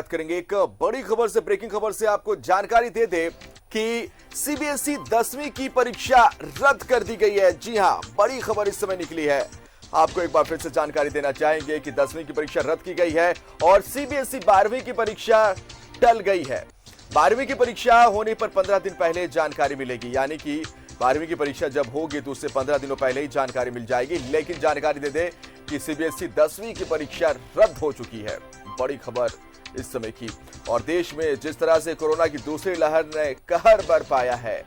बात करेंगे एक बड़ी खबर से, ब्रेकिंग खबर से आपको जानकारी दे दे कि सीबीएसई 10वीं की परीक्षा रद्द कर दी गई है। जी हां, बड़ी खबर इस समय निकली है। आपको एक बार फिर से जानकारी देना चाहेंगे कि 10वीं की परीक्षा रद्द की गई है और सीबीएसई 12वीं की परीक्षा टल गई है। 12वीं की परीक्षा होने पर 15 दिन पहले जानकारी मिलेगी, यानी कि 12वीं की परीक्षा जब होगी तो उससे 15 दिनों पहले ही जानकारी मिल जाएगी। लेकिन जानकारी दे दे कि सीबीएसई 10वीं की परीक्षा रद्द हो चुकी है। बड़ी खबर इस समय की। और देश में जिस तरह से कोरोना की दूसरी लहर ने कहर बरपाया है,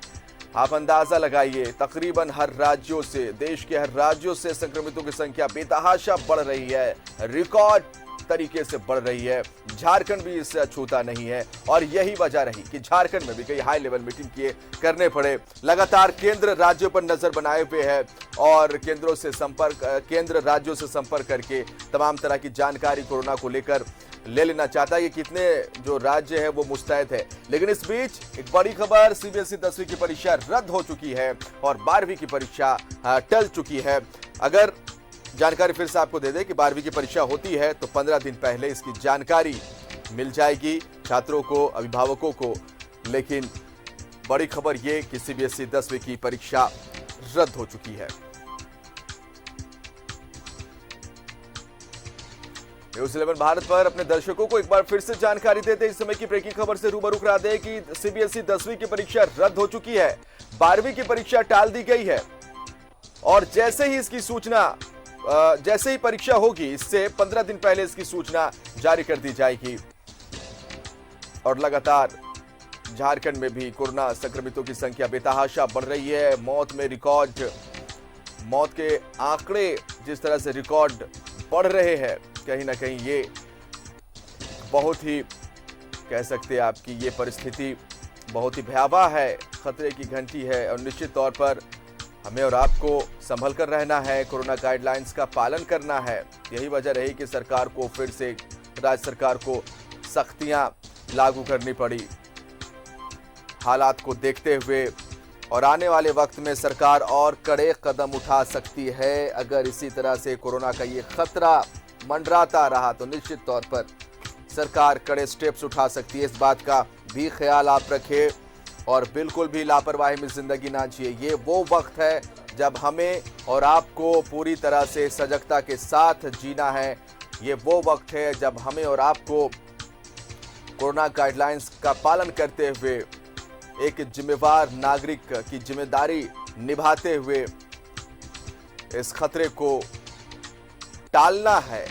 आप अंदाजा लगाइए, तकरीबन हर राज्यों से, देश के हर राज्यों से संक्रमितों की संख्या बेतहाशा बढ़ रही है, रिकॉर्ड तरीके से बढ़ रही है। झारखंड भी इससे अछूता नहीं है और यही वजह रही कि झारखंड में भी कई हाई लेवल मीटिंग करने पड़े। लगातार केंद्र राज्यों पर नजर बनाए हुए है और केंद्र राज्यों से संपर्क करके तमाम तरह की जानकारी कोरोना को लेकर ले लेना चाहता है। ये कितने जो राज्य है वो मुस्तैद है। लेकिन इस बीच एक बड़ी खबर, सीबीएसई 10वीं की परीक्षा रद्द हो चुकी है और 12वीं की परीक्षा टल चुकी है। अगर जानकारी फिर से आपको दे दें कि 12वीं की परीक्षा होती है तो 15 दिन पहले इसकी जानकारी मिल जाएगी छात्रों को, अभिभावकों को। लेकिन बड़ी खबर यह कि सीबीएसई 10वीं की परीक्षा रद्द हो चुकी है। न्यूज़ 11 भारत पर अपने दर्शकों को एक बार फिर से जानकारी देते इस समय की ब्रेकिंग खबर से रूबरू करा दे कि सीबीएसई 10वीं की परीक्षा रद्द हो चुकी है, 12वीं की परीक्षा टाल दी गई है और जैसे ही इसकी सूचना, जैसे ही परीक्षा होगी इससे 15 दिन पहले इसकी सूचना जारी कर दी जाएगी। और लगातार झारखंड में भी कोरोना संक्रमितों की संख्या बेतहाशा बढ़ रही है। मौत के आंकड़े जिस तरह से रिकॉर्ड बढ़ रहे हैं, कहीं ना कहीं ये बहुत ही कह सकते हैं आपकी ये परिस्थिति बहुत ही भयावह है, खतरे की घंटी है और निश्चित तौर पर हमें और आपको संभल कर रहना है, कोरोना गाइडलाइंस का पालन करना है। यही वजह रही कि सरकार को फिर से, राज्य सरकार को सख्तियां लागू करनी पड़ी हालात को देखते हुए। और आने वाले वक्त में सरकार और कड़े कदम उठा सकती है। अगर इसी तरह से कोरोना का ये खतरा मंडराता रहा तो निश्चित तौर पर सरकार कड़े स्टेप्स उठा सकती है। इस बात का भी ख्याल आप रखें और बिल्कुल भी लापरवाही में जिंदगी ना जिए। ये वो वक्त है जब हमें और आपको पूरी तरह से सजगता के साथ जीना है। ये वो वक्त है जब हमें और आपको कोरोना गाइडलाइंस का पालन करते हुए एक जिम्मेवार नागरिक की जिम्मेदारी निभाते हुए इस खतरे को टालना है।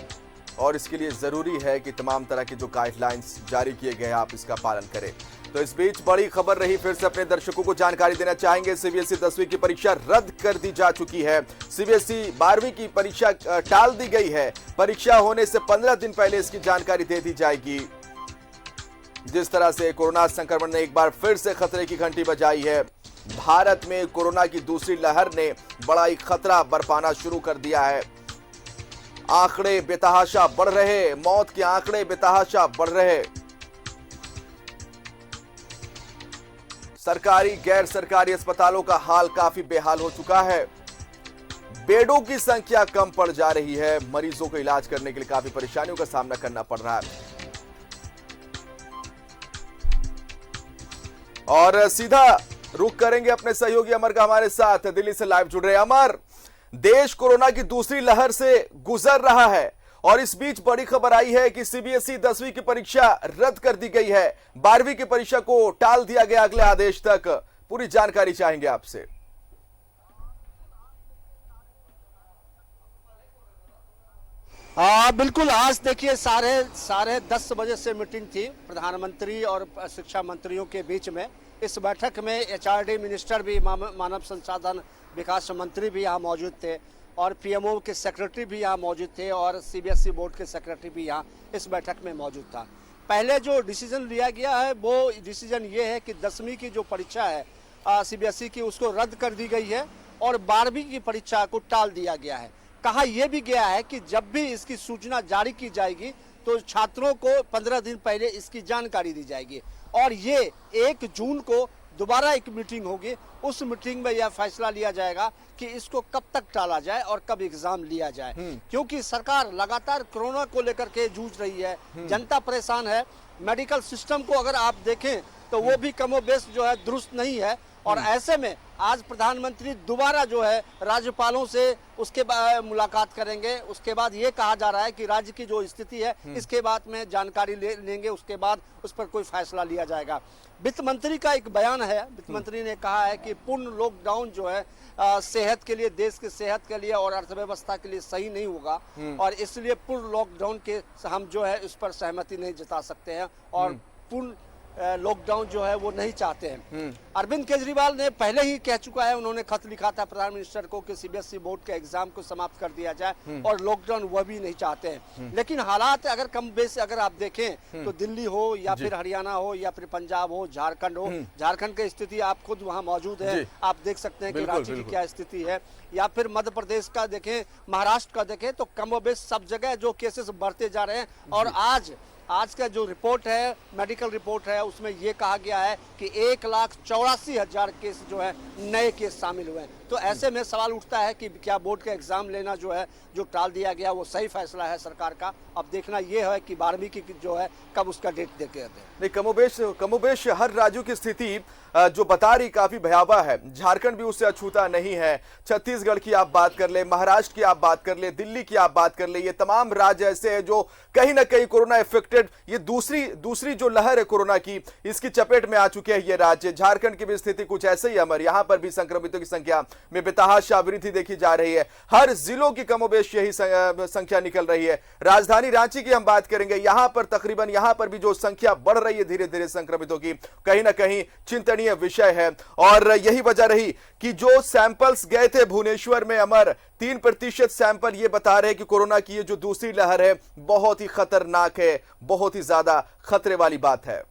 और इसके लिए जरूरी है कि तमाम तरह के जो गाइडलाइंस जारी किए गए हैं आप इसका पालन करें। तो इस बीच बड़ी खबर रही, फिर से अपने दर्शकों को जानकारी देना चाहेंगे, सीबीएसई 10वीं की परीक्षा रद्द कर दी जा चुकी है। सीबीएसई 12वीं की परीक्षा टाल दी गई है। परीक्षा होने से 15 दिन पहले इसकी जानकारी दे दी जाएगी। जिस तरह से कोरोना संक्रमण ने एक बार फिर से खतरे की घंटी बजाई है, भारत में कोरोना की दूसरी लहर ने बड़ा ही खतरा बरपाना शुरू कर दिया है। आंकड़े बेतहाशा बढ़ रहे, मौत के आंकड़े बेतहाशा बढ़ रहे। सरकारी गैर सरकारी अस्पतालों का हाल काफी बेहाल हो चुका है। बेडों की संख्या कम पड़ जा रही है, मरीजों को इलाज करने के लिए काफी परेशानियों का सामना करना पड़ रहा है। और सीधा रुख करेंगे अपने सहयोगी अमर का हमारे साथ दिल्ली से लाइव जुड़ रहे। अमर, देश कोरोना की दूसरी लहर से गुजर रहा है और इस बीच बड़ी खबर आई है कि सीबीएसई 10वीं की परीक्षा रद्द कर दी गई है, 12वीं की परीक्षा को टाल दिया गया अगले आदेश तक। पूरी जानकारी चाहेंगे आपसे। बिल्कुल, आज देखिए साढ़े 10 बजे से मीटिंग थी प्रधानमंत्री और शिक्षा मंत्रियों के बीच में। इस बैठक में एचआरडी मिनिस्टर भी, मानव संसाधन विकास मंत्री भी यहाँ मौजूद थे और पीएमओ के सेक्रेटरी भी यहाँ मौजूद थे और सीबीएसई बोर्ड के सेक्रेटरी भी यहाँ इस बैठक में मौजूद था। पहले जो डिसीजन लिया गया है वो डिसीजन ये है कि 10वीं की जो परीक्षा है सीबीएसई की, उसको रद्द कर दी गई है और 12वीं की परीक्षा को टाल दिया गया है। कहा यह भी गया है कि जब भी इसकी सूचना जारी की जाएगी तो छात्रों को 15 दिन पहले इसकी जानकारी दी जाएगी और ये 1 जून को दोबारा एक मीटिंग होगी। उस मीटिंग में यह फैसला लिया जाएगा कि इसको कब तक टाला जाए और कब एग्जाम लिया जाए, क्योंकि सरकार लगातार कोरोना को लेकर के जूझ रही है, जनता परेशान है मेडिकल सिस्टम को अगर आप देखें तो वो भी कमोबेश जो है दुरुस्त नहीं है। और ऐसे में आज प्रधानमंत्री दोबारा जो है राज्यपालों से उसके बाद मुलाकात करेंगे। उसके बाद ये कहा जा रहा है कि राज्य की जो स्थिति है इसके बाद में जानकारी लेंगे, उसके बाद उस पर कोई फैसला लिया जाएगा। वित्त मंत्री का एक बयान है, वित्त मंत्री ने कहा है कि पूर्ण लॉकडाउन जो है सेहत के लिए, देश की सेहत के लिए और अर्थव्यवस्था के लिए सही नहीं होगा और इसलिए पूर्ण लॉकडाउन के हम जो है इस पर सहमति नहीं जता सकते हैं और पूर्ण लॉकडाउन जो है वो नहीं चाहते हैं। अरविंद केजरीवाल ने पहले ही कह चुका है, उन्होंने खत लिखा था प्रधान मिनिस्टर को कि सीबीएसई बोर्ड के एग्जाम को समाप्त कर दिया जाए और लॉकडाउन वह भी नहीं चाहते हैं। लेकिन हालात अगर कम बेस अगर आप देखें तो दिल्ली हो या फिर हरियाणा हो या फिर पंजाब हो, झारखंड हो, झारखंड की स्थिति आप खुद वहां मौजूद है, आप देख सकते हैं कि रांची की क्या स्थिति है, या फिर मध्य प्रदेश का देखें, महाराष्ट्र का देखें तो कम बेस सब जगह जो केसेस बढ़ते जा रहे हैं। और आज का जो रिपोर्ट है, मेडिकल रिपोर्ट है, उसमें ये कहा गया है कि 1,84,000 केस जो है नए केस शामिल हुए हैं। तो ऐसे में सवाल उठता है कि क्या बोर्ड का एग्जाम लेना जो है जो टाल दिया गया वो सही फैसला है सरकार का। अब देखना ये है कि 12वीं की जो है कब उसका डेट देते हैं। नहीं, कमोबेश हर राज्यों की स्थिति जो बता रही काफी भयावह है। झारखंड भी उससे अछूता नहीं है। छत्तीसगढ़ की आप बात कर ले, महाराष्ट्र की आप बात कर ले, दिल्ली की आप बात कर ले, ये तमाम राज्य ऐसे हैं जो कहीं ना कहीं कोरोना इफेक्टेड, ये दूसरी जो लहर है कोरोना की, इसकी चपेट में आ चुके हैं ये राज्य। झारखंड की भी स्थिति कुछ ऐसे ही अमर, यहां पर भी संक्रमितों की संख्या में बेतहाशा वृद्धि देखी जा रही है। हर जिलों की कमोबेश यही संख्या निकल रही है। राजधानी रांची की हम बात करेंगे, यहां पर तकरीबन यहां पर भी जो संख्या बढ़ रही है धीरे धीरे संक्रमितों की, कहीं ना कहीं चिंतनीय विषय है। और यही वजह रही कि जो सैंपल्स गए थे भुवनेश्वर में अमर, 3% सैंपल ये बता रहे हैं कि कोरोना की ये जो दूसरी लहर है बहुत ही खतरनाक है, बहुत ही ज्यादा खतरे वाली बात है।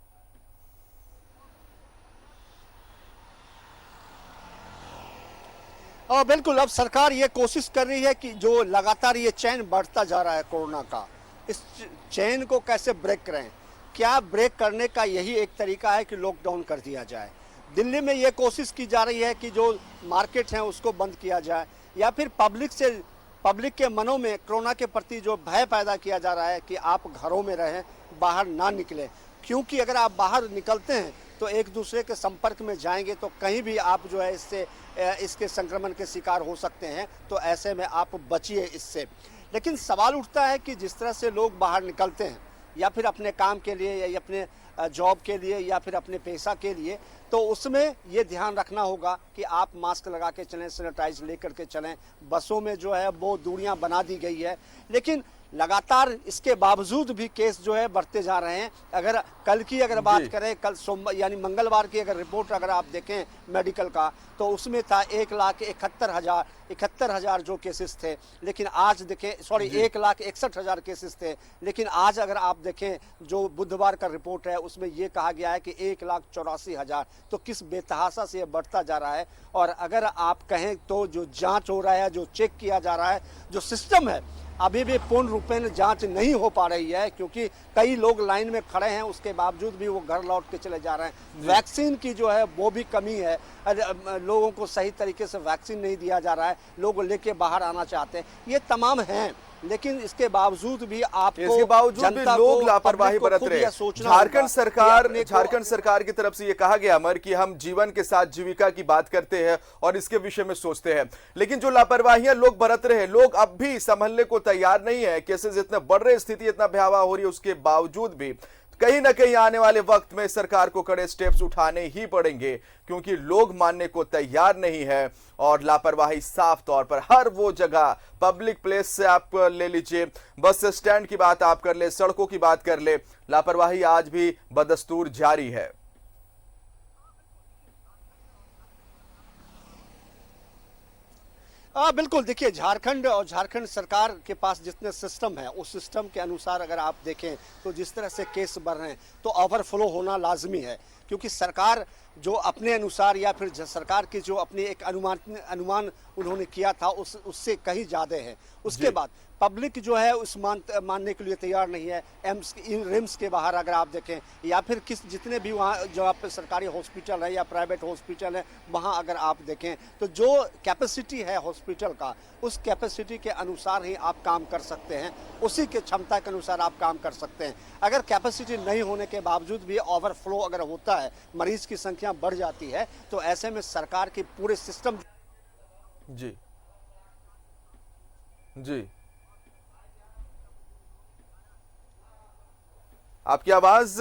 और बिल्कुल अब सरकार ये कोशिश कर रही है कि जो लगातार ये चेन बढ़ता जा रहा है कोरोना का, इस चेन को कैसे ब्रेक करें। क्या ब्रेक करने का यही एक तरीका है कि लॉकडाउन कर दिया जाए। दिल्ली में ये कोशिश की जा रही है कि जो मार्केट हैं उसको बंद किया जाए, या फिर पब्लिक के मनों में कोरोना के प्रति जो भय पैदा किया जा रहा है कि आप घरों में रहें, बाहर ना निकलें, क्योंकि अगर आप बाहर निकलते हैं तो एक दूसरे के संपर्क में जाएंगे तो कहीं भी आप जो है इसके संक्रमण के शिकार हो सकते हैं। तो ऐसे में आप बचिए इससे। लेकिन सवाल उठता है कि जिस तरह से लोग बाहर निकलते हैं या फिर अपने काम के लिए या अपने जॉब के लिए या फिर अपने पेशा के लिए, तो उसमें ये ध्यान रखना होगा कि आप मास्क लगा के चलें, सैनिटाइज लेकर के चलें। बसों में जो है वो दूरियां बना दी गई है, लेकिन लगातार इसके बावजूद भी केस जो है बढ़ते जा रहे हैं। अगर कल की अगर बात करें, कल सोमवार यानी मंगलवार की अगर रिपोर्ट अगर आप देखें मेडिकल का, तो उसमें था 1,71,000 जो केसेस थे। लेकिन आज देखें, 1,61,000 केसेस थे। लेकिन आज अगर आप देखें जो बुधवार का रिपोर्ट है उसमें ये कहा गया है कि 1,84,000। तो किस बेतहाशा से ये बढ़ता जा रहा है। और अगर आप कहें तो जो जांच हो रहा है, जो चेक किया जा रहा है, जो सिस्टम है, अभी भी पूर्ण रूप में जांच नहीं हो पा रही है, क्योंकि कई लोग लाइन में खड़े हैं, उसके बावजूद भी वो घर लौट के चले जा रहे हैं। वैक्सीन की जो है वो भी कमी है, लोगों को सही तरीके से वैक्सीन नहीं दिया जा रहा है, लोग लेके बाहर आना चाहते हैं। ये तमाम हैं, लेकिन इसके बावजूद भी लोग लापरवाही बरत रहे हैं। झारखंड सरकार की तरफ से ये कहा गया अमर कि हम जीवन के साथ जीविका की बात करते हैं और इसके विषय में सोचते हैं, लेकिन जो लापरवाहियां लोग बरत रहे हैं, लोग अब भी संभलने को तैयार नहीं है। केसेस इतने बढ़ रहे, स्थिति इतना भयावह हो रही है, उसके बावजूद भी कहीं ना कहीं आने वाले वक्त में सरकार को कड़े स्टेप्स उठाने ही पड़ेंगे, क्योंकि लोग मानने को तैयार नहीं है। और लापरवाही साफ तौर पर हर वो जगह, पब्लिक प्लेस से आप ले लीजिए, बस स्टैंड की बात आप कर ले, सड़कों की बात कर ले, लापरवाही आज भी बदस्तूर जारी है। बिल्कुल, देखिए झारखंड और झारखंड सरकार के पास जितने सिस्टम है उस सिस्टम के अनुसार अगर आप देखें तो जिस तरह से केस बढ़ रहे हैं तो ओवरफ्लो होना लाजमी है, क्योंकि सरकार जो अपने अनुसार या फिर सरकार की जो अपनी एक अनुमान उन्होंने किया था उससे कहीं ज़्यादा है। उसके बाद पब्लिक जो है उस मानने के लिए तैयार नहीं है। रिम्स के बाहर अगर आप देखें या फिर जितने भी वहाँ जो आप सरकारी हॉस्पिटल है या प्राइवेट हॉस्पिटल है वहाँ अगर आप देखें तो जो कैपेसिटी है हॉस्पिटल का, उस कैपेसिटी के अनुसार ही आप काम कर सकते हैं, उसी के क्षमता के अनुसार आप काम कर सकते हैं। अगर कैपेसिटी नहीं होने के बावजूद भी ओवरफ्लो अगर होता है, मरीज की संख्या बढ़ जाती है, तो ऐसे में सरकार की पूरे सिस्टम जी जी आपकी आवाज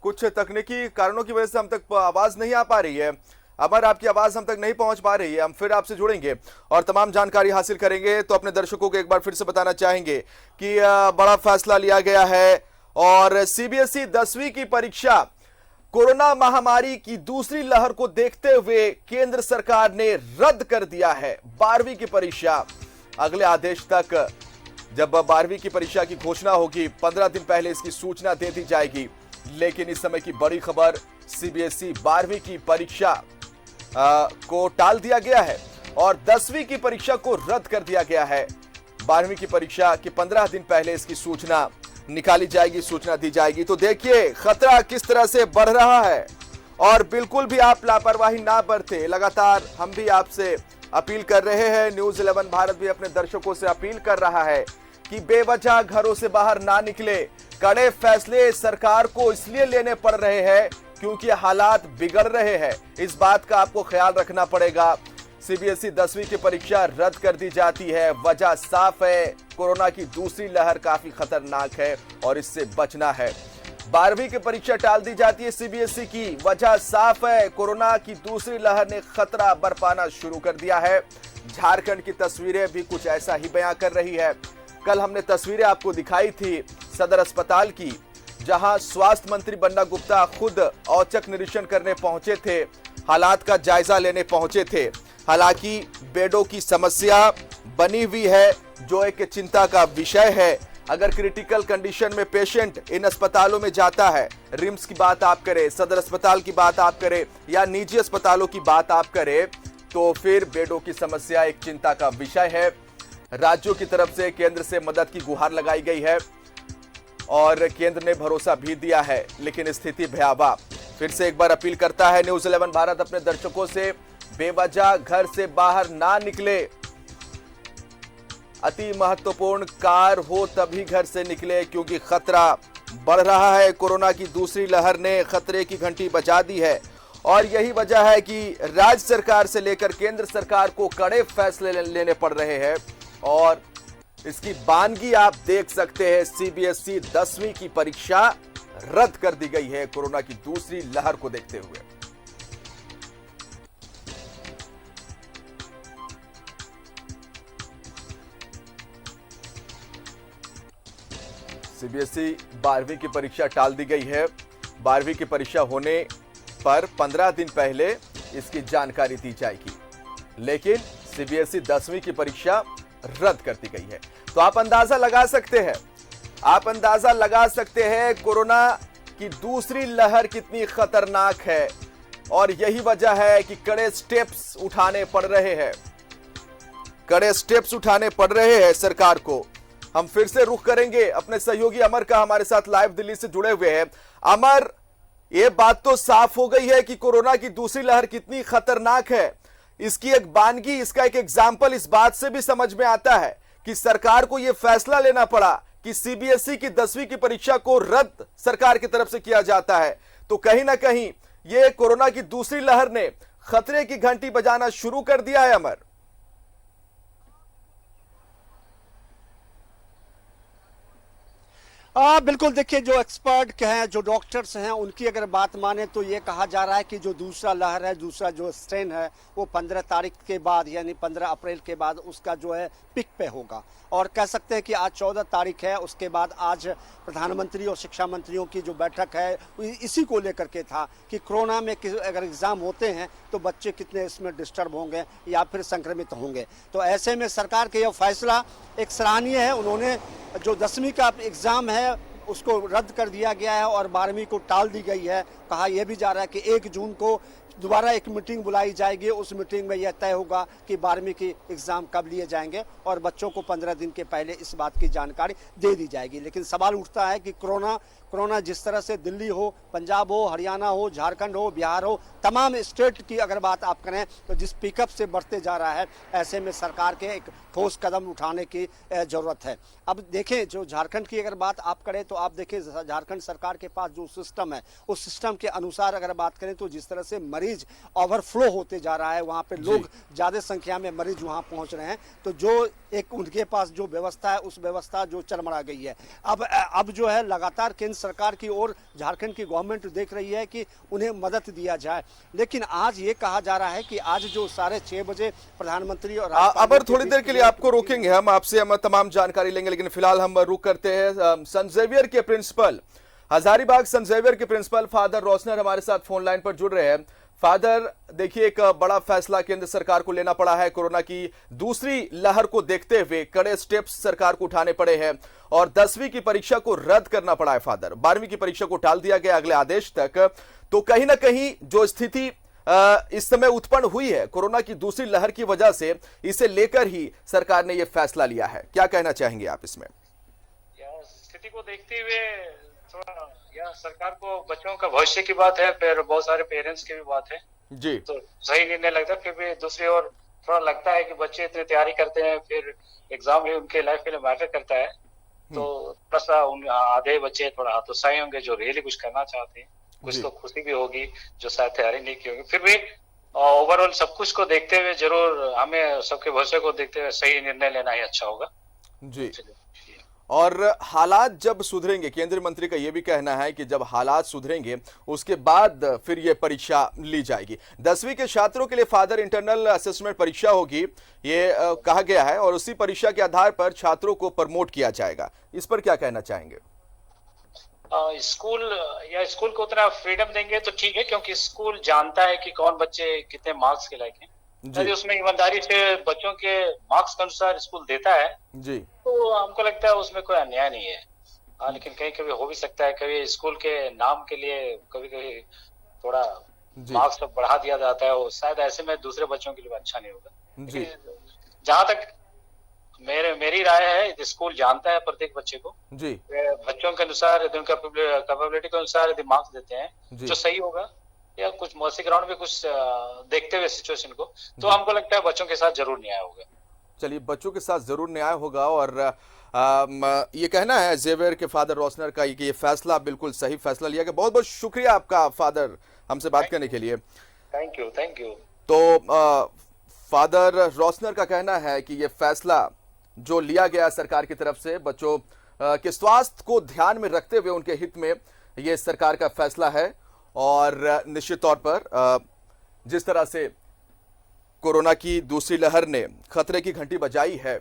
कुछ तकनीकी कारणों की वजह से हम तक आवाज नहीं आ पा रही है। अमर, आपकी आवाज हम तक नहीं पहुंच पा रही है। हम फिर आपसे जुड़ेंगे और तमाम जानकारी हासिल करेंगे। तो अपने दर्शकों को एक बार फिर से बताना चाहेंगे कि बड़ा फैसला लिया गया है और सीबीएसई 10वीं की परीक्षा कोरोना महामारी की दूसरी लहर को देखते हुए केंद्र सरकार ने रद्द कर दिया है 12वीं की परीक्षा। अगले आदेश तक जब 12वीं की परीक्षा की घोषणा होगी, 15 दिन पहले इसकी सूचना दे दी जाएगी। लेकिन इस समय की बड़ी खबर, सीबीएसई 12वीं की परीक्षा को टाल दिया गया है और 10वीं की परीक्षा को रद्द कर दिया गया है। 12वीं की परीक्षा के 15 दिन पहले इसकी सूचना निकाली जाएगी, सूचना दी जाएगी। तो देखिए खतरा किस तरह से बढ़ रहा है और बिल्कुल भी आप लापरवाही ना बरते। लगातार हम भी आपसे अपील कर रहे हैं, न्यूज़ 11 भारत भी अपने दर्शकों से अपील कर रहा है कि बेवजह घरों से बाहर ना निकले। कड़े फैसले सरकार को इसलिए लेने पड़ रहे हैं क्योंकि हालात बिगड़ रहे हैं। इस बात का आपको ख्याल रखना पड़ेगा। सीबीएसई 10वीं की परीक्षा रद्द कर दी जाती है, वजह साफ है, कोरोना की दूसरी लहर काफी खतरनाक है और इससे बचना है। 12वीं की परीक्षा टाल दी जाती है सीबीएसई की, वजह साफ है, कोरोना की दूसरी लहर ने खतरा बरपाना शुरू कर दिया है। झारखंड की तस्वीरें भी कुछ ऐसा ही बयां कर रही है। कल हमने तस्वीरें आपको दिखाई थी सदर अस्पताल की, जहां स्वास्थ्य मंत्री बन्ना गुप्ता खुद औचक निरीक्षण करने पहुंचे थे, हालात का जायजा लेने पहुंचे थे। हालांकि बेडों की समस्या बनी हुई है जो एक चिंता का विषय है। अगर क्रिटिकल कंडीशन में पेशेंट इन अस्पतालों में जाता है, रिम्स की बात आप करें, सदर अस्पताल की बात आप करें या निजी अस्पतालों की बात आप करें, तो फिर बेडों की समस्या एक चिंता का विषय है। राज्यों की तरफ से केंद्र से मदद की गुहार लगाई गई है और केंद्र ने भरोसा भी दिया है, लेकिन स्थिति भयावह। फिर से एक बार अपील करता है न्यूज़ 11 भारत अपने दर्शकों से, बेवजह घर से बाहर ना निकले। अति महत्वपूर्ण कार्य हो तभी घर से निकले क्योंकि खतरा बढ़ रहा है। कोरोना की दूसरी लहर ने खतरे की घंटी बजा दी है और यही वजह है कि राज्य सरकार से लेकर केंद्र सरकार को कड़े फैसले लेने पड़ रहे हैं और इसकी बानगी आप देख सकते हैं। सीबीएसई 10वीं की परीक्षा रद्द कर दी गई है कोरोना की दूसरी लहर को देखते हुए। सीबीएसई 12वीं की परीक्षा टाल दी गई है। 12वीं की परीक्षा होने पर 15 दिन पहले इसकी जानकारी दी जाएगी, लेकिन सीबीएसई 10वीं की परीक्षा रद्द कर दी गई है। तो आप अंदाजा लगा सकते हैं कोरोना की दूसरी लहर कितनी खतरनाक है और यही वजह है कि कड़े स्टेप्स उठाने पड़ रहे हैं सरकार को। हम फिर से रुख करेंगे अपने सहयोगी अमर का, हमारे साथ लाइव दिल्ली से जुड़े हुए हैं। अमर, ये बात तो साफ हो गई है कि कोरोना की दूसरी लहर कितनी खतरनाक है। इसकी एक बानगी, इसका एक एग्जाम्पल इस बात से भी समझ में आता है कि सरकार को यह फैसला लेना पड़ा कि सीबीएसई की 10वीं की परीक्षा को रद्द सरकार की तरफ से किया जाता है। तो कहीं ना कहीं यह कोरोना की दूसरी लहर ने खतरे की घंटी बजाना शुरू कर दिया है। अमर, बिल्कुल, देखिए जो एक्सपर्ट हैं, जो डॉक्टर्स हैं, उनकी अगर बात माने तो ये कहा जा रहा है कि जो दूसरा लहर है, दूसरा जो स्ट्रेन है, वो 15 तारीख के बाद यानी 15 अप्रैल के बाद उसका जो है पिक पे होगा। और कह सकते हैं कि आज 14 तारीख है, उसके बाद आज प्रधानमंत्री और शिक्षा मंत्रियों की जो बैठक है इसी को लेकर के था कि कोरोना में अगर एग्ज़ाम होते हैं तो बच्चे कितने इसमें डिस्टर्ब होंगे या फिर संक्रमित होंगे। तो ऐसे में सरकार का यह फैसला एक सराहनीय है। उन्होंने जो 10वीं का एग्ज़ाम है उसको रद्द कर दिया गया है और 12वीं को टाल दी गई है। कहा यह भी जा रहा है कि 1 जून को दोबारा एक मीटिंग बुलाई जाएगी, उस मीटिंग में यह तय होगा कि 12वीं की एग्जाम कब लिए जाएंगे और बच्चों को 15 दिन के पहले इस बात की जानकारी दे दी जाएगी। लेकिन सवाल उठता है कि कोरोना जिस तरह से दिल्ली हो, पंजाब हो, हरियाणा हो, झारखंड हो, बिहार हो, तमाम स्टेट की अगर बात आप करें तो जिस पिकअप से बढ़ते जा रहा है, ऐसे में सरकार के एक ठोस कदम उठाने की जरूरत है। अब देखें, जो झारखंड की अगर बात आप करें तो आप देखें झारखंड सरकार के पास जो सिस्टम है, उस सिस्टम के अनुसार अगर बात करें तो जिस तरह से मरीज ओवरफ्लो होते जा रहा है, वहाँ पे लोग ज्यादा संख्या में मरीज वहाँ पहुँच रहे हैं, तो जो एक उनके पास जो व्यवस्था है, उस व्यवस्था जो चरमरा गई है। अब जो है लगातार केंद्र सरकार की ओर झारखंड की गवर्नमेंट देख रही है कि उन्हें मदद दिया जाए। लेकिन आज ये कहा जा रहा है कि आज जो 6:30 बजे प्रधानमंत्री और अबर थोड़ी देर के लिए आपको रोकेंगे, हम आपसे हम तमाम जानकारी लेंगे, लेकिन फिलहाल हम रुक करते हैं। सेंट जेवियर के प्रिंसिपल, हजारीबाग सेंट जेवियर के प्रिंसिपल फादर रोशनर हमारे साथ फोन लाइन पर जुड़ रहे हैं। फादर, देखिए, एक बड़ा फैसला केंद्र सरकार को लेना पड़ा है। कोरोना की दूसरी लहर को देखते हुए कड़े स्टेप्स सरकार को उठाने पड़े हैं और 10वीं की परीक्षा को रद्द करना पड़ा है। फादर, 12वीं की परीक्षा को टाल दिया गया अगले आदेश तक। तो कहीं ना कहीं जो स्थिति इस समय उत्पन्न हुई है कोरोना की दूसरी लहर की वजह से, इसे लेकर ही सरकार ने यह फैसला लिया है। क्या कहना चाहेंगे आप इसमें? स्थिति को देखते हुए थोड़ा यह सरकार को बच्चों का भविष्य की बात है, फिर बहुत सारे पेरेंट्स की भी बात है जी, तो सही निर्णय लगता है। फिर भी दूसरी ओर थोड़ा लगता है कि बच्चे इतनी तैयारी करते हैं, फिर एग्जाम भी उनके लाइफ के लिए मैटर करता है, तो थोड़ा सा आधे बच्चे थोड़ा हतोत्साही होंगे जो रियली कुछ करना चाहते हैं, कुछ तो खुशी भी होगी जो शायद तैयारी नहीं की होगी। फिर भी ओवरऑल सब कुछ को देखते हुए जरूर हमें सबके भविष्य को देखते हुए सही निर्णय लेना ही अच्छा होगा जी। और हालात जब सुधरेंगे, केंद्रीय मंत्री का यह भी कहना है कि जब हालात सुधरेंगे उसके बाद फिर यह परीक्षा ली जाएगी। 10वीं के छात्रों के लिए फादर इंटरनल असेसमेंट परीक्षा होगी, ये कहा गया है, और उसी परीक्षा के आधार पर छात्रों को प्रमोट किया जाएगा। इस पर क्या कहना चाहेंगे? स्कूल को उतना फ्रीडम देंगे तो ठीक है, क्योंकि स्कूल जानता है कि कौन बच्चे कितने मार्क्स के लायक हैं। यदि उसमें ईमानदारी से बच्चों के मार्क्स के अनुसार स्कूल देता है जी, तो हमको लगता है उसमें कोई अन्याय नहीं है। लेकिन कहीं कभी हो भी सकता है, कभी स्कूल के नाम के लिए कभी कभी थोड़ा मार्क्स बढ़ा दिया जाता है, वो शायद ऐसे में दूसरे बच्चों के लिए अच्छा नहीं होगा। जहां तक मेरी राय है, स्कूल जानता है प्रत्येक बच्चे को जी, बच्चों के अनुसार उनका कैपेबिलिटी के अनुसार यदि मार्क्स देते हैं जो सही होगा, या कुछ मौसी ग्राउंड में कुछ देखते हुए सिचुएशन को, तो हमको लगता है बच्चों के साथ जरूर न्याय होगा। चलिए, बच्चों के साथ जरूर न्याय होगा। और ये कहना है जेवियर के फादर रोशनर का कि ये फैसला बिल्कुल सही फैसला लिया गया। बहुत बहुत शुक्रिया आपका फादर, हमसे बात करने के लिए। Thank you. तो फादर रोशनर का कहना है कि ये फैसला जो लिया गया सरकार की तरफ से बच्चों के स्वास्थ्य को ध्यान में रखते हुए उनके हित में ये सरकार का फैसला है। और निश्चित तौर पर जिस तरह से कोरोना की दूसरी लहर ने खतरे की घंटी बजाई है,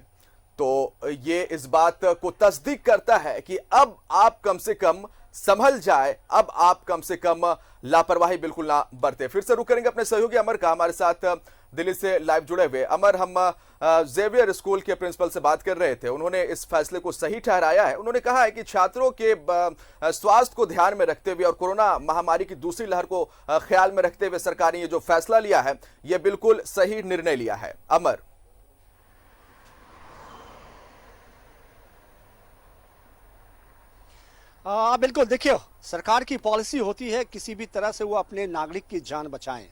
तो ये इस बात को तस्दीक करता है कि अब आप कम से कम संभल जाए, अब आप कम से कम लापरवाही बिल्कुल ना बरते। फिर से रुक करेंगे अपने सहयोगी अमर का, हमारे साथ दिल्ली से लाइव जुड़े हुए। अमर, हम जेवियर स्कूल के प्रिंसिपल से बात कर रहे थे, उन्होंने इस फैसले को सही ठहराया है। उन्होंने कहा है कि छात्रों के स्वास्थ्य को ध्यान में रखते हुए और कोरोना महामारी की दूसरी लहर को ख्याल में रखते हुए सरकार ने ये जो फैसला लिया है, ये बिल्कुल सही निर्णय लिया है। अमर, बिल्कुल, देखिए, सरकार की पॉलिसी होती है किसी भी तरह से वो अपने नागरिक की जान बचाएं,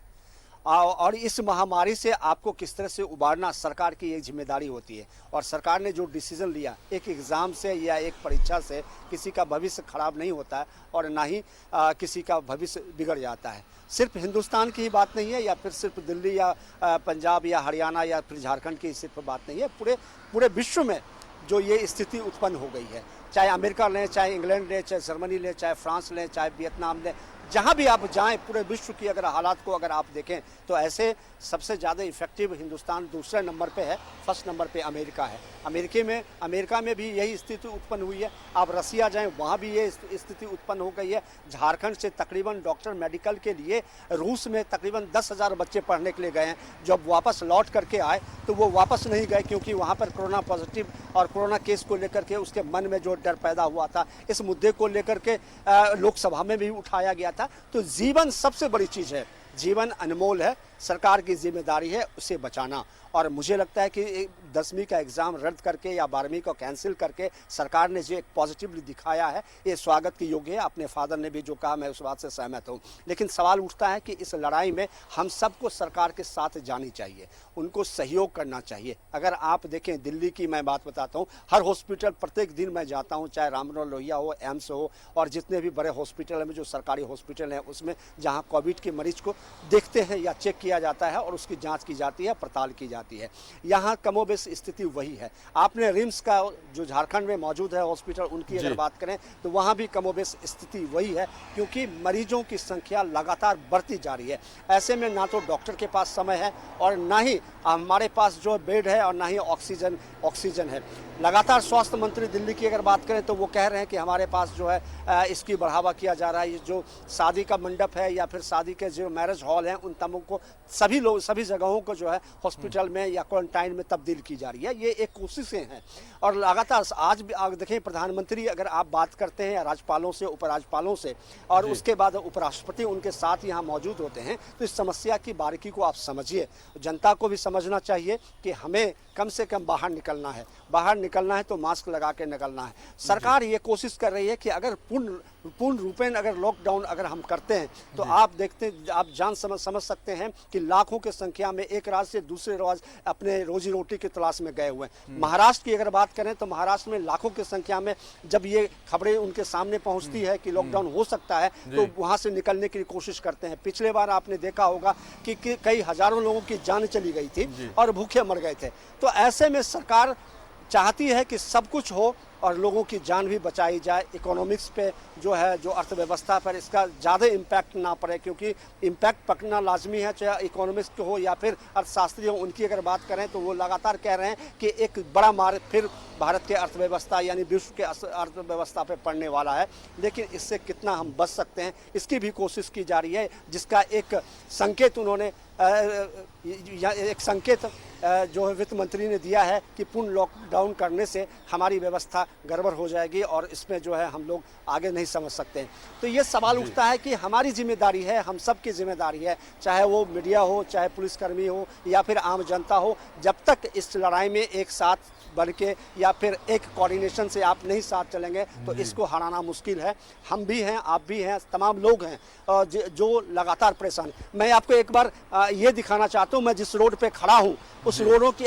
और इस महामारी से आपको किस तरह से उबारना सरकार की एक जिम्मेदारी होती है। और सरकार ने जो डिसीजन लिया, एक एग्ज़ाम से या एक परीक्षा से किसी का भविष्य खराब नहीं होता है और ना ही किसी का भविष्य बिगड़ जाता है। सिर्फ हिंदुस्तान की ही बात नहीं है, या फिर सिर्फ दिल्ली या पंजाब या हरियाणा या फिर झारखंड की सिर्फ बात नहीं है, पूरे विश्व में जो ये स्थिति उत्पन्न हो गई है, चाहे अमेरिका लें, चाहे इंग्लैंड लें, चाहे जर्मनी लें, चाहे फ्रांस लें, चाहे वियतनाम लें, जहां भी आप जाएं, पूरे विश्व की अगर हालात को अगर आप देखें तो ऐसे सबसे ज़्यादा इफेक्टिव हिंदुस्तान दूसरे नंबर पे है, फर्स्ट नंबर पे अमेरिका है। अमेरिका में भी यही स्थिति उत्पन्न हुई है। आप रसिया जाएं, वहाँ भी ये स्थिति उत्पन्न हो गई है। झारखंड से तकरीबन डॉक्टर मेडिकल के लिए रूस में तकरीबन 10,000 बच्चे पढ़ने के लिए गए हैं। जब वापस लौट करके आए तो वो वापस नहीं गए, क्योंकि वहाँ पर कोरोना पॉजिटिव और कोरोना केस को लेकर के उसके मन में जो डर पैदा हुआ था, इस मुद्दे को लेकर के लोकसभा में भी उठाया गया था। तो जीवन सबसे बड़ी चीज़ है, जीवन अनमोल है, सरकार की जिम्मेदारी है उसे बचाना। और मुझे लगता है कि 10वीं का एग्ज़ाम रद्द करके या 12वीं को कैंसिल करके सरकार ने जो एक पॉजिटिवली दिखाया है, ये स्वागत के योग्य है। अपने फादर ने भी जो कहा, मैं उस बात से सहमत हूँ। लेकिन सवाल उठता है कि इस लड़ाई में हम सबको सरकार के साथ जानी चाहिए, उनको सहयोग करना चाहिए। अगर आप देखें, दिल्ली की मैं बात बताता हूँ, हर हॉस्पिटल प्रत्येक दिन मैं जाता हूँ, चाहे राम मनोहर लोहिया हो, एम्स हो, और जितने भी बड़े हॉस्पिटल में जो सरकारी हॉस्पिटल हैं उसमें जहाँ कोविड के मरीज को देखते हैं या चेक किया जाता है और उसकी जाँच की जाती है, पड़ताल की जाती है। यहाँ कमोबेश स्थिति वही है। आपने रिम्स का जो झारखंड में मौजूद है हॉस्पिटल, उनकी अगर बात करें तो वहाँ भी कमोबेश स्थिति वही है, क्योंकि मरीजों की संख्या लगातार बढ़ती जा रही है। ऐसे में ना तो डॉक्टर के पास समय है और ना ही हमारे पास जो बेड है और ना ही ऑक्सीजन है। लगातार स्वास्थ्य मंत्री दिल्ली की अगर बात करें तो वो कह रहे हैं कि हमारे पास जो है इसकी बढ़ावा किया जा रहा है। ये जो शादी का मंडप है या फिर शादी के जो मैरिज हॉल हैं, उन तमाम को सभी जगहों को जो है हॉस्पिटल में या क्वारंटाइन में तब्दील की जा रही है। ये एक कोशिशें हैं और लगातार आज भी देखें, प्रधानमंत्री अगर आप बात करते हैं राज्यपालों से, उपराज्यपालों से, और उसके बाद उपराष्ट्रपति उनके साथ यहाँ मौजूद होते हैं, तो इस समस्या की बारीकी को आप समझिए। जनता को भी समझना चाहिए कि हमें कम से कम बाहर निकलना है तो मास्क लगा के निकलना है। सरकार ये कोशिश कर रही है कि अगर पूर्ण रूपेण अगर लॉकडाउन अगर हम करते हैं तो आप समझ सकते हैं कि लाखों की संख्या में एक राज्य से दूसरे राज्य अपने रोजी रोटी की तलाश में गए हुए हैं। महाराष्ट्र की अगर बात करें तो महाराष्ट्र में लाखों की संख्या में जब ये खबरें उनके सामने पहुंचती है कि लॉकडाउन हो सकता है, तो वहां से निकलने की कोशिश करते हैं। पिछले बार आपने देखा होगा कि कई हजारों लोगों की जान चली गई थी और भूखे मर गए थे। तो ऐसे में सरकार चाहती है कि सब कुछ हो और लोगों की जान भी बचाई जाए। इकोनॉमिक्स पे जो है, जो अर्थव्यवस्था पर इसका ज़्यादा इम्पैक्ट ना पड़े, क्योंकि इम्पैक्ट पकड़ना लाजमी है, चाहे इकोनॉमिक्स के हो या फिर अर्थशास्त्री हो। उनकी अगर बात करें तो वो लगातार कह रहे हैं कि एक बड़ा मार फिर भारत के अर्थव्यवस्था यानी विश्व के अर्थव्यवस्था पे पड़ने वाला है। लेकिन इससे कितना हम बच सकते हैं, इसकी भी कोशिश की जा रही है, जिसका एक संकेत उन्होंने जो वित्त मंत्री ने दिया है कि पूर्ण लॉकडाउन करने से हमारी व्यवस्था गड़बड़ हो जाएगी और इसमें जो है हम लोग आगे नहीं समझ सकते हैं। तो ये सवाल उठता है कि हमारी जिम्मेदारी है, हम सब की जिम्मेदारी है, चाहे वो मीडिया हो, चाहे पुलिसकर्मी हो या फिर आम जनता हो। जब तक इस लड़ाई में एक साथ बन के या फिर एक कोऑर्डिनेशन से आप नहीं साथ चलेंगे तो इसको हराना मुश्किल है। हम भी हैं, आप भी हैं, तमाम लोग हैं जो लगातार परेशान। मैं आपको एक बार ये दिखाना चाहता हूँ, मैं जिस रोड पे खड़ा हूँ उस रोडों की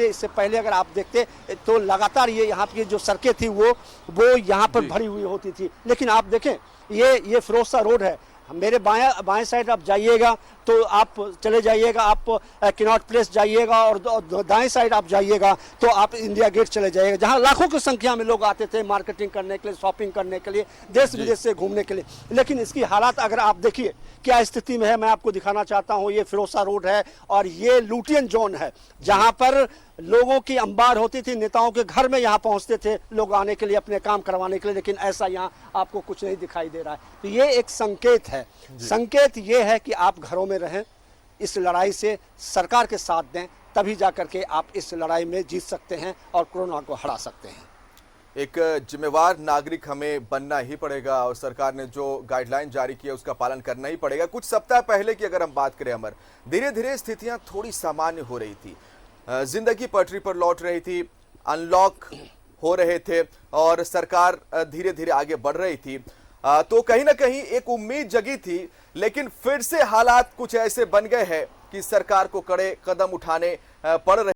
इससे पहले अगर आप देखते तो लगातार ये यहाँ की जो सड़कें थी वो यहाँ पर भरी हुई होती थी। लेकिन आप देखें ये फिरोजशाह रोड है, मेरे बाएं साइड आप जाइएगा तो आप चले जाइएगा, आप किनॉट प्लेस जाइएगा और दाएं साइड आप जाइएगा तो आप इंडिया गेट चले जाइएगा, जहां लाखों की संख्या में लोग आते थे मार्केटिंग करने के लिए, शॉपिंग करने के लिए, देश विदेश से घूमने के लिए। लेकिन इसकी हालात अगर आप देखिए क्या स्थिति में है, मैं आपको दिखाना चाहता हूं। ये फिरोजशाह रोड है और ये लूटियन जोन है, जहां पर लोगों की अंबार होती थी, नेताओं के घर में यहाँ पहुँचते थे लोग आने के लिए, अपने काम करवाने के लिए। लेकिन ऐसा यहाँ आपको कुछ नहीं दिखाई दे रहा है। तो ये एक संकेत है, संकेत ये है कि आप घरों में रहें, इस लड़ाई से सरकार के साथ दें, तभी जा करके आप इस लड़ाई में जीत सकते हैं और कोरोना को हरा सकते हैं। एक जिम्मेवार नागरिक हमें बनना ही पड़ेगा और सरकार ने जो गाइडलाइन जारी की है उसका पालन करना ही पड़ेगा। कुछ सप्ताह पहले की अगर हम बात करें अमर, धीरे धीरे स्थितियां थोड़ी सामान्य हो रही थी, जिंदगी पटरी पर लौट रही थी, अनलॉक हो रहे थे और सरकार धीरे धीरे आगे बढ़ रही थी, तो कहीं ना कहीं एक उम्मीद जगी थी। लेकिन फिर से हालात कुछ ऐसे बन गए हैं कि सरकार को कड़े कदम उठाने पड़ रहे